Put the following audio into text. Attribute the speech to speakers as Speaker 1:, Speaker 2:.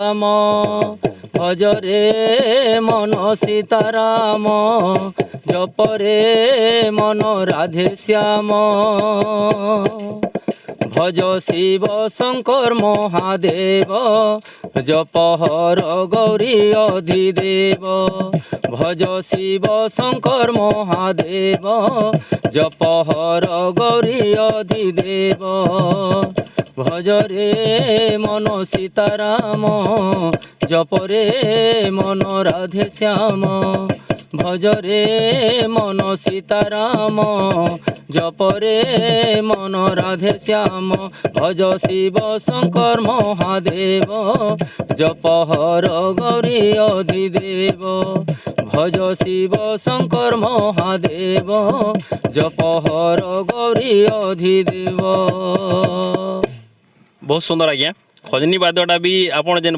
Speaker 1: রাম ভজরে মন সীতারাম জপরে মন রাধে শ্যাম ভজ শিব শঙ্কর মহাদেব জপ হর গৌরী অধিদেব ভজ শিব শঙ্কর মহাদেব জপ হর গৌরী অধিদেব ভজরে মন সীতারাম জপরে মন রাধে শ্যাম ভজরে মন সীতারাম জপরে মন রাধে শ্যাম ভজ শিব শঙ্কর মহাদেব জপ হর গৌরী অধিদেব ভজ শিব শঙ্কর মহাদেব জপ হর গৌরী অধিদেব।
Speaker 2: बहुत सुंदर आज्ञा खजनी वाद्यटा भी आपण जेन